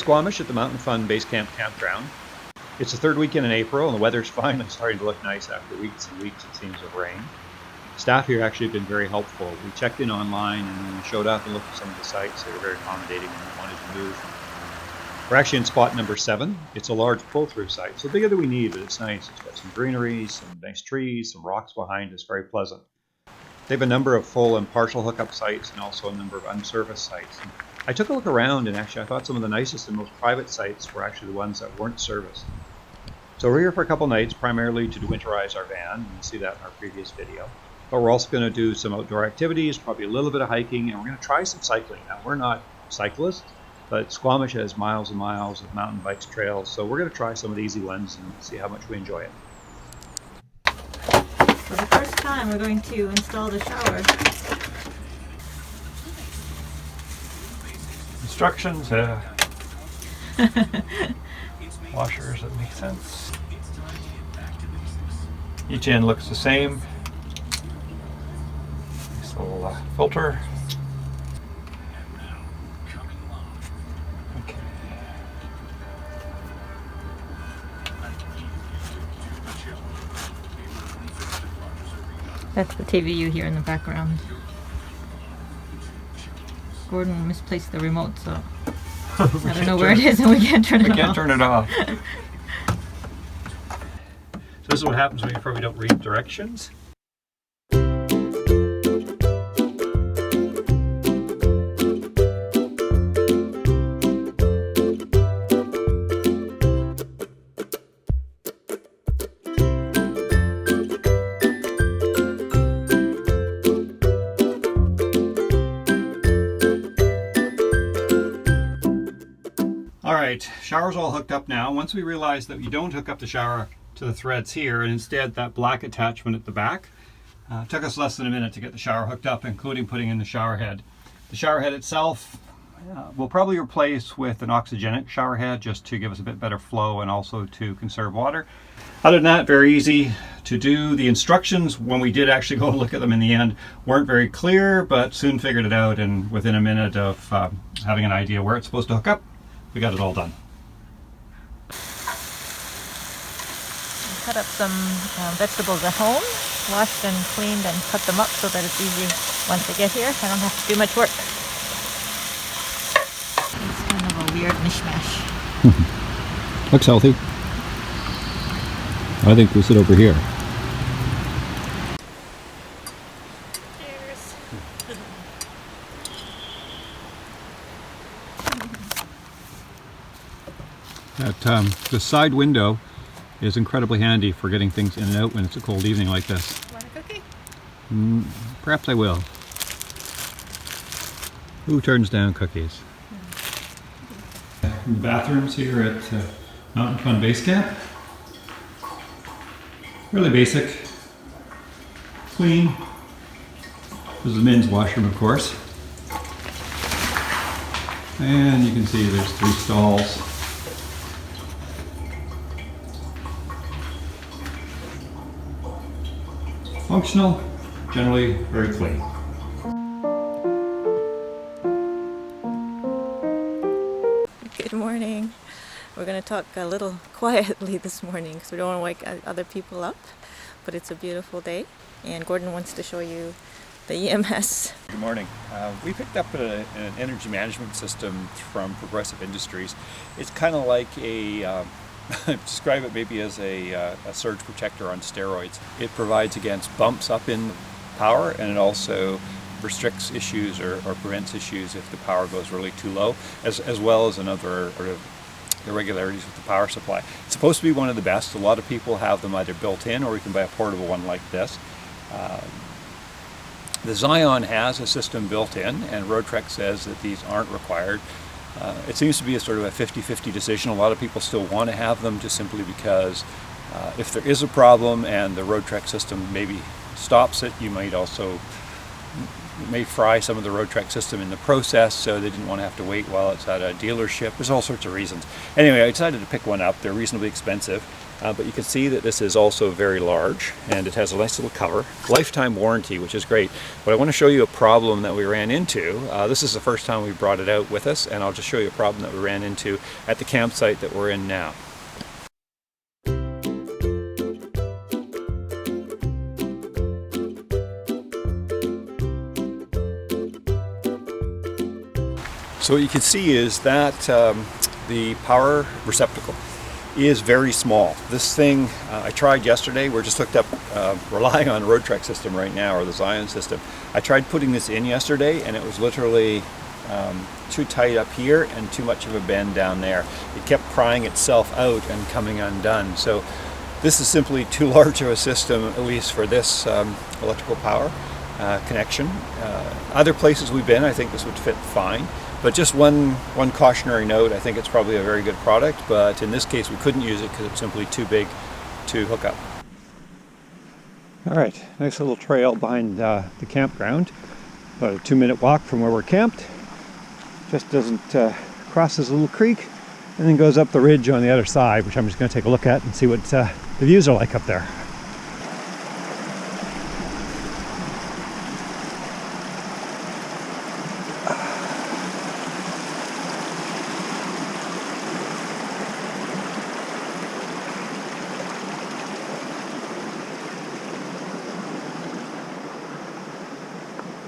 Squamish at the Mountain Fun Base Camp Campground. It's the third weekend in April and the weather's finally starting to look nice after weeks and weeks, it seems, of rain. Staff here actually have been very helpful. We checked in online and when we showed up and looked at some of the sites, they were very accommodating and we wanted to move. We're actually in spot number 7. It's a large pull-through site, so bigger than we need, but it's nice. It's got some greenery, some nice trees, some rocks behind us, very pleasant. They have a number of full and partial hookup sites and also a number of unserviced sites. And I took a look around and actually I thought some of the nicest and most private sites were actually the ones that weren't serviced. So we're here for a couple nights, primarily to winterize our van, and you'll see that in our previous video. But we're also going to do some outdoor activities, probably a little bit of hiking, and we're going to try some cycling. Now, we're not cyclists, but Squamish has miles and miles of mountain bikes trails, so we're going to try some of the easy ones and see how much we enjoy it. For the first time, we're going to install the shower. Instructions, washers that make sense. Each end looks the same. Nice little filter. Okay. That's the TV you hear in the background. Gordon misplaced the remote, so I don't know where it is and we can't turn it off. We can't turn it off. So this is what happens when you probably don't read directions. Alright, shower's all hooked up now. Once we realized that you don't hook up the shower to the threads here and instead that black attachment at the back, took us less than a minute to get the shower hooked up, including putting in the shower head. The shower head itself we'll probably replace with an oxygenic shower head just to give us a bit better flow and also to conserve water. Other than that, very easy to do. The instructions, when we did actually go and look at them in the end, weren't very clear, but soon figured it out, and within a minute of having an idea where it's supposed to hook up, we got it all done. Cut up some vegetables at home, washed and cleaned and cut them up so that it's easy once they get here. I don't have to do much work. It's kind of a weird mishmash. Looks healthy. I think we'll sit over here. Cheers. The side window is incredibly handy for getting things in and out when it's a cold evening like this. Want a cookie? Perhaps I will. Who turns down cookies? Bathrooms here at Mountain Fun Base Camp. Really basic, clean. This is the men's washroom, of course. And you can see there's 3 stalls. Functional, generally very clean. Good morning. We're going to talk a little quietly this morning because we don't want to wake other people up, but it's a beautiful day and Gordon wants to show you the EMS. Good morning. We picked up an energy management system from Progressive Industries. It's kind of like a describe it maybe as a surge protector on steroids. It provides against bumps up in power, and it also restricts issues or prevents issues if the power goes really too low, as well as another sort of irregularities with the power supply. It's supposed to be one of the best. A lot of people have them either built in or you can buy a portable one like this. The Zion has a system built in, and Roadtrek says that these aren't required. It seems to be a sort of a 50-50 decision. A lot of people still want to have them just simply because if there is a problem and the Roadtrek system maybe stops it, you might also may fry some of the Roadtrek system in the process, so they didn't want to have to wait while it's at a dealership. There's all sorts of reasons. Anyway, I decided to pick one up. They're reasonably expensive, but you can see that this is also very large, and it has a nice little cover. Lifetime warranty, which is great. But I want to show you a problem that we ran into. This is the first time we brought it out with us, and I'll just show you a problem that we ran into at the campsite that we're in now. So what you can see is that the power receptacle is very small. This thing I tried yesterday. We're just hooked up, relying on the Roadtrek system right now, or the Zion system. I tried putting this in yesterday, and it was literally too tight up here and too much of a bend down there. It kept prying itself out and coming undone. So this is simply too large of a system, at least for this electrical power connection. Other places we've been, I think this would fit fine. But just one cautionary note, I think it's probably a very good product, but in this case we couldn't use it because it's simply too big to hook up. All right, nice little trail behind the campground. About a 2-minute walk from where we're camped. Just doesn't cross this little creek and then goes up the ridge on the other side, which I'm just going to take a look at and see what the views are like up there.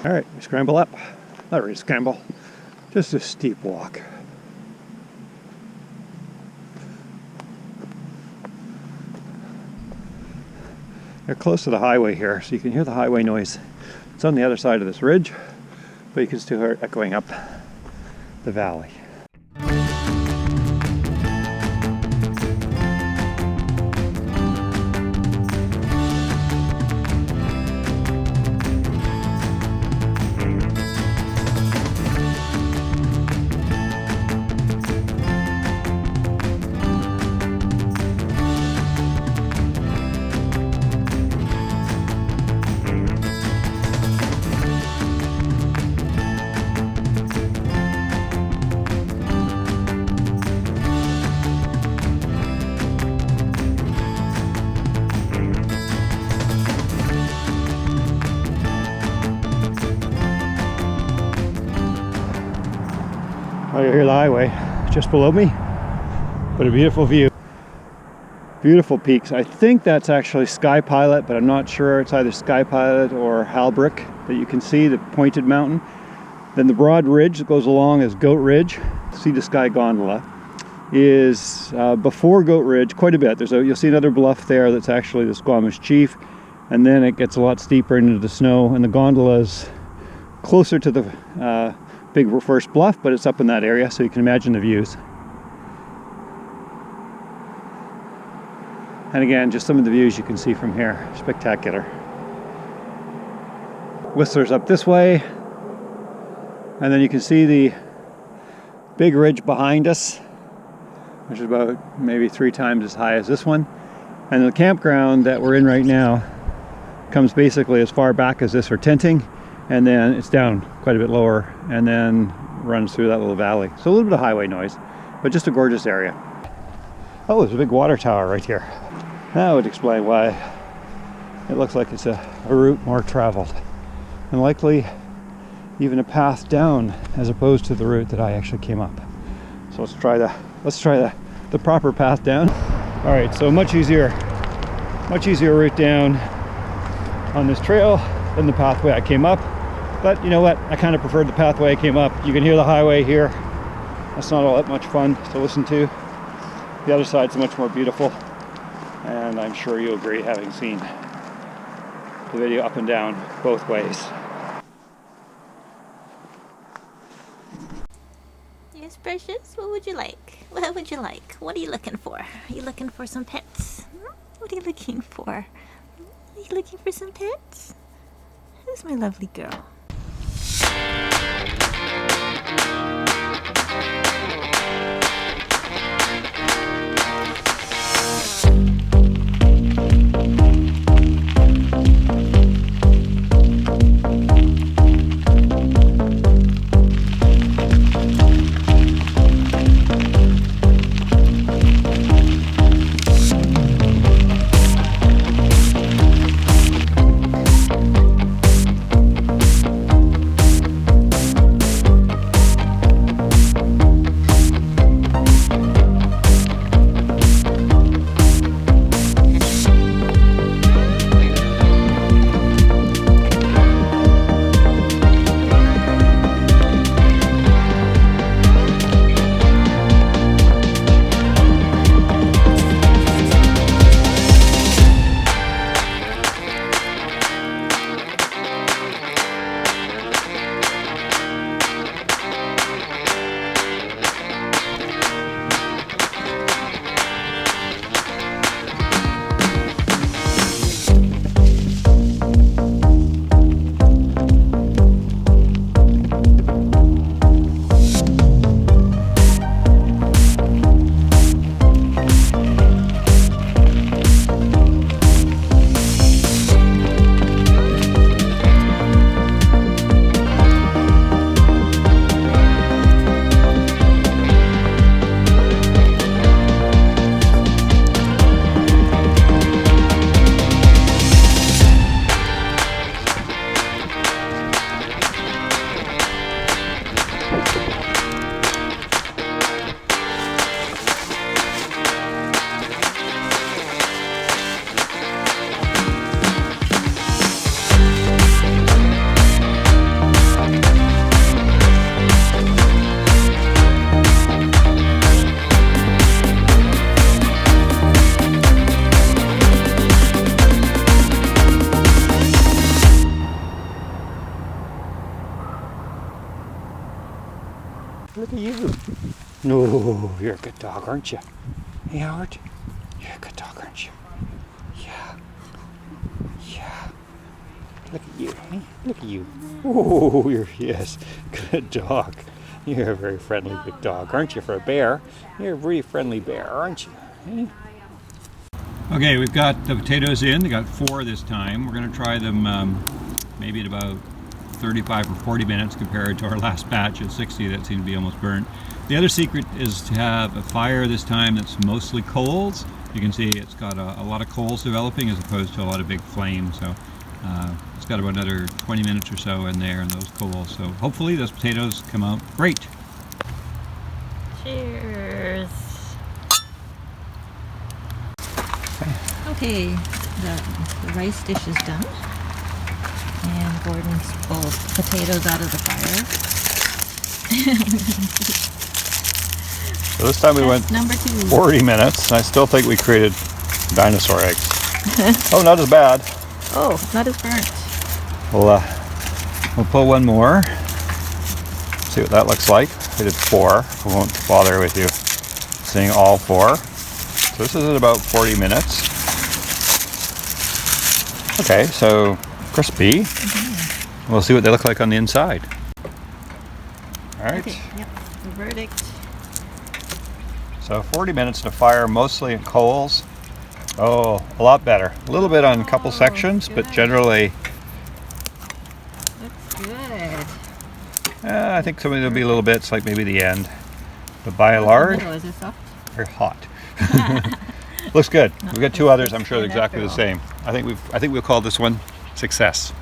All right, we scramble up. Not really scramble, just a steep walk. They're close to the highway here, so you can hear the highway noise. It's on the other side of this ridge, but you can still hear it echoing up the valley. Oh, you hear the highway just below me, but a beautiful view. Beautiful peaks. I think that's actually Sky Pilot, but I'm not sure. It's either Sky Pilot or Halbrick that you can see, the pointed mountain. Then the broad ridge that goes along is Goat Ridge. Sea to Sky Gondola is before Goat Ridge quite a bit. You'll see another bluff there that's actually the Squamish Chief, and then it gets a lot steeper into the snow, and the gondola is closer to the big first bluff, but it's up in that area, so you can imagine the views. And again, just some of the views you can see from here. Spectacular. Whistler's up this way, and then you can see the big ridge behind us, which is about maybe 3 times as high as this one. And the campground that we're in right now comes basically as far back as this for tenting, and then it's down quite a bit lower and then runs through that little valley. So a little bit of highway noise, but just a gorgeous area. Oh, there's a big water tower right here. That would explain why it looks like it's a route more traveled, and likely even a path down as opposed to the route that I actually came up. So let's try the proper path down. All right, so much easier route down on this trail than the pathway I came up. But you know what? I kind of preferred the pathway I came up. You can hear the highway here. That's not all that much fun to listen to. The other side's much more beautiful, and I'm sure you'll agree, having seen the video up and down both ways. Yes, precious. What would you like? What would you like? What are you looking for? Are you looking for some pets? What are you looking for? Are you looking for some pets? Who's my lovely girl? at you. No, you're a good dog, aren't you? Hey, Howard, you're a good dog, aren't you? Yeah. Yeah. Look at you. Hey, look at you. Oh, yes, good dog. You're a very friendly big dog, aren't you, for a bear? You're a really friendly bear, aren't you? Hey? Okay, we've got the potatoes in. We got 4 this time. We're going to try them maybe at about 35 or 40 minutes compared to our last batch at 60 that seemed to be almost burnt. The other secret is to have a fire this time that's mostly coals. You can see it's got a lot of coals developing as opposed to a lot of big flames. So it's got about another 20 minutes or so in there in those coals. So hopefully those potatoes come out great. Cheers. Okay, the rice dish is done. And Gordon's pulled potatoes out of the fire. So this time we went Number 2. 40 minutes. I still think we created dinosaur eggs. Oh, not as bad. Oh, not as burnt. We'll pull one more. See what that looks like. We did 4. We won't bother with you seeing all 4. So this is at about 40 minutes. Okay, so crispy. Mm-hmm. We'll see what they look like on the inside. All right. Okay, yep, the verdict. So 40 minutes to fire, mostly in coals. Oh, a lot better. A little bit on a couple sections, good. but generally, Looks good. I think some of them will be little bits, like maybe the end. But by and large, Is it soft? very hot. Looks good. We've got 2 others. I'm sure they're exactly the same. I think we'll call this one success.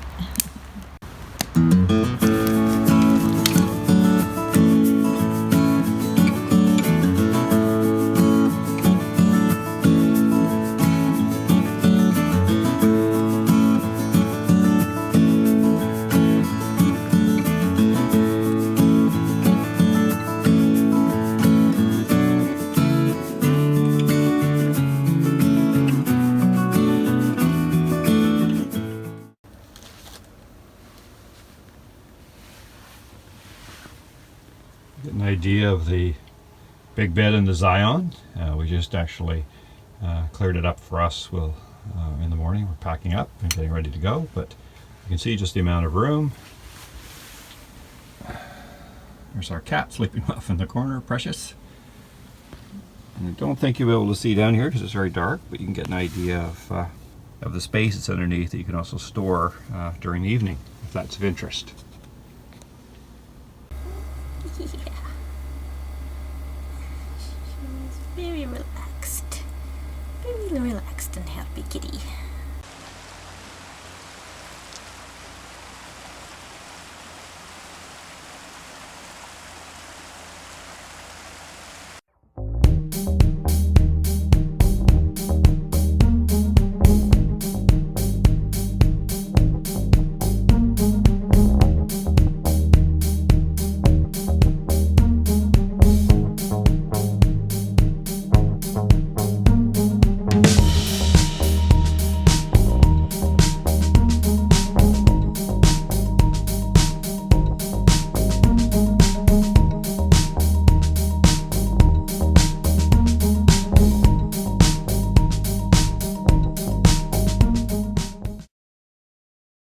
Get an idea of the big bed in the Zion. We just actually cleared it up for us. In the morning we're packing up and getting ready to go, but you can see just the amount of room. There's our cat sleeping off in the corner, Precious. And I don't think you'll be able to see down here because it's very dark, but you can get an idea of the space that's underneath that you can also store during the evening, if that's of interest. Yeah. She's very relaxed. Very relaxed and happy kitty.